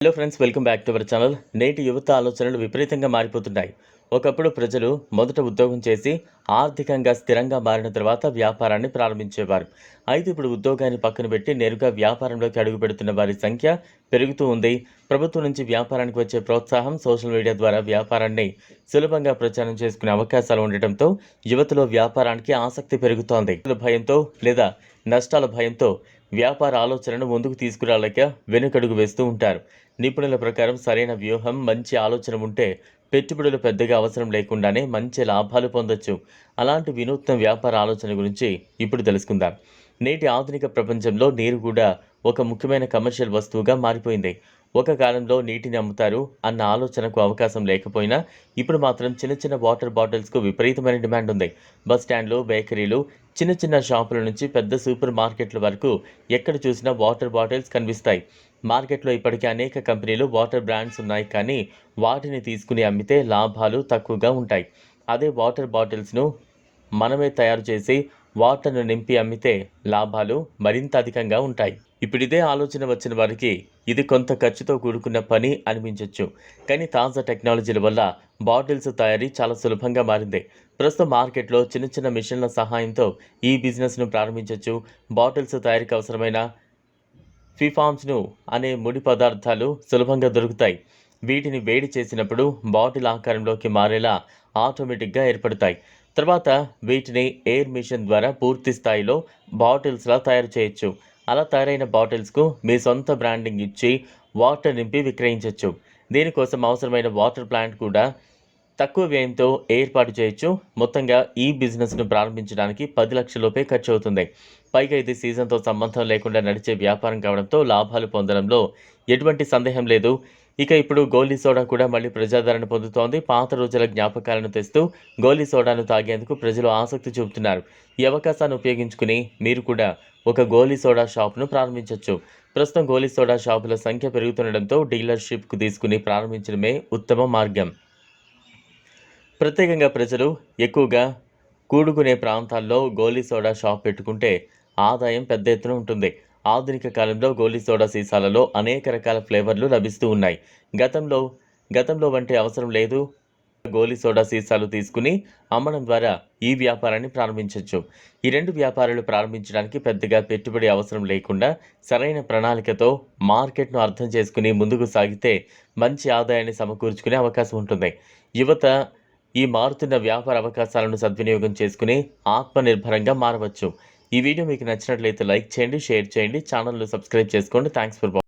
Hello friends, welcome back to our channel. నేటి యువత ఆలోచనలు విపరీతంగా మారిపోతున్నాయి. ఒకప్పుడు ప్రజలు మొదట ఉద్యోగం చేసి ఆర్థికంగా స్థిరంగా మారిన తర్వాత వ్యాపారాన్ని ప్రారంభించేవారు. అయితే ఇప్పుడు ఉద్యోగాన్ని పక్కన పెట్టి నేరుగా వ్యాపారంలోకి అడుగుపెడుతున్న వారి సంఖ్య పెరుగుతూ ఉంది. ప్రభుత్వం నుంచి వ్యాపారానికి వచ్చే ప్రోత్సాహం, సోషల్ మీడియా ద్వారా వ్యాపారాన్ని సులభంగా ప్రచారం చేసుకునే అవకాశాలు ఉండటంతో యువతలో వ్యాపారానికి ఆసక్తి పెరుగుతోంది. భయంతో లేదా నష్టాల భయంతో వ్యాపార ఆలోచనను ముందుకు తీసుకురాలేక వెనుకడుగు వేస్తూ ఉంటారు. నిపుణుల ప్రకారం సరైన వ్యూహం, మంచి ఆలోచన ఉంటే పెట్టుబడులు పెద్దగా అవసరం లేకుండానే మంచి లాభాలు పొందొచ్చు. అలాంటి వినూత్న వ్యాపార ఆలోచన గురించి ఇప్పుడు తెలుసుకుందాం. నేటి ఆధునిక ప్రపంచంలో నీరు కూడా ఒక ముఖ్యమైన కమర్షియల్ వస్తువుగా మారిపోయింది. ఒక కాలంలో నీటిని అమ్ముతారు అన్న ఆలోచనకు అవకాశం లేకపోయినా ఇప్పుడు మాత్రం చిన్న చిన్న వాటర్ బాటిల్స్కు విపరీతమైన డిమాండ్ ఉంది. బస్ స్టాండ్లు, బేకరీలు, చిన్న చిన్న షాపుల నుంచి పెద్ద సూపర్ మార్కెట్ల వరకు ఎక్కడ చూసినా వాటర్ బాటిల్స్ కనిపిస్తాయి. మార్కెట్లో ఇప్పటికే అనేక కంపెనీలు, వాటర్ బ్రాండ్స్ ఉన్నాయి, కానీ వాటిని తీసుకుని అమ్మితే లాభాలు తక్కువగా ఉంటాయి. అదే వాటర్ బాటిల్స్ను మనమే తయారు చేసి వాటర్ను నింపి అమ్మితే లాభాలు మరింత అధికంగా ఉంటాయి. ఇప్పుడు ఇదే ఆలోచన వచ్చిన వారికి ఇది కొంత ఖర్చుతో కూడుకున్న పని అనిపించవచ్చు, కానీ తాజా టెక్నాలజీల వల్ల బాటిల్స్ తయారీ చాలా సులభంగా మారింది. ప్రస్తుతం మార్కెట్లో చిన్న చిన్న మిషన్ల సహాయంతో ఈ బిజినెస్ను ప్రారంభించవచ్చు. బాటిల్స్ తయారీకి అవసరమైన ఫిఫామ్స్ను అనే ముడి పదార్థాలు సులభంగా దొరుకుతాయి. వీటిని వేడి చేసినప్పుడు బాటిల్ ఆకారంలోకి మారేలా ఆటోమేటిక్గా ఏర్పడతాయి. తర్వాత వీటిని ఎయిర్ మిషన్ ద్వారా పూర్తి స్థాయిలో బాటిల్స్లా తయారు చేయొచ్చు. అలా తయారైన బాటిల్స్కు మీ సొంత బ్రాండింగ్ ఇచ్చి వాటర్ నింపి విక్రయించవచ్చు. దీనికోసం అవసరమైన వాటర్ ప్లాంట్ కూడా తక్కువ వ్యయంతో ఏర్పాటు చేయొచ్చు. మొత్తంగా ఈ బిజినెస్ను ప్రారంభించడానికి 10 లక్షల లోపే ఖర్చు అవుతుంది. పైగా ఇది సీజన్తో సంబంధం లేకుండా నడిచే వ్యాపారం కావడంతో లాభాలు పొందడంలో ఎటువంటి సందేహం లేదు. ఇక ఇప్పుడు గోలీ సోడా కూడా మళ్ళీ ప్రజాదరణ పొందుతోంది. పాత రోజుల జ్ఞాపకాలను తెస్తూ గోలీ సోడాను తాగేందుకు ప్రజలు ఆసక్తి చూపుతున్నారు. ఈ అవకాశాన్ని ఉపయోగించుకుని మీరు కూడా ఒక గోలీ సోడా షాప్ను ప్రారంభించవచ్చు. ప్రస్తుతం గోలీ సోడా షాపుల సంఖ్య పెరుగుతుండడంతో డీలర్షిప్కు తీసుకుని ప్రారంభించడమే ఉత్తమ మార్గం. ప్రత్యేకంగా ప్రజలు ఎక్కువగా కూడుకునే ప్రాంతాల్లో గోలీ సోడా షాప్ పెట్టుకుంటే ఆదాయం పెద్ద ఎత్తున ఉంటుంది. ఆధునిక కాలంలో గోలీ సోడా సీసాలలో అనేక రకాల ఫ్లేవర్లు లభిస్తూ ఉన్నాయి. గతంలో వంటి అవసరం లేదు. గోలీ సోడా సీసాలు తీసుకుని అమ్మడం ద్వారా ఈ వ్యాపారాన్ని ప్రారంభించవచ్చు. ఈ రెండు వ్యాపారాలు ప్రారంభించడానికి పెద్దగా పెట్టుబడి అవసరం లేకుండా సరైన ప్రణాళికతో మార్కెట్ను అర్థం చేసుకుని ముందుకు సాగితే మంచి ఆదాయాన్ని సమకూర్చుకునే అవకాశం ఉంటుంది. యువత ఈ మారుతున్న వ్యాపార అవకాశాలను సద్వినియోగం చేసుకుని ఆత్మనిర్భరంగా మారవచ్చు. ఈ వీడియో మీకు నచ్చినట్లయితే లైక్ చేయండి, షేర్ చేయండి, ఛానల్ను సబ్స్క్రైబ్ చేసుకోండి. Thanks for watching.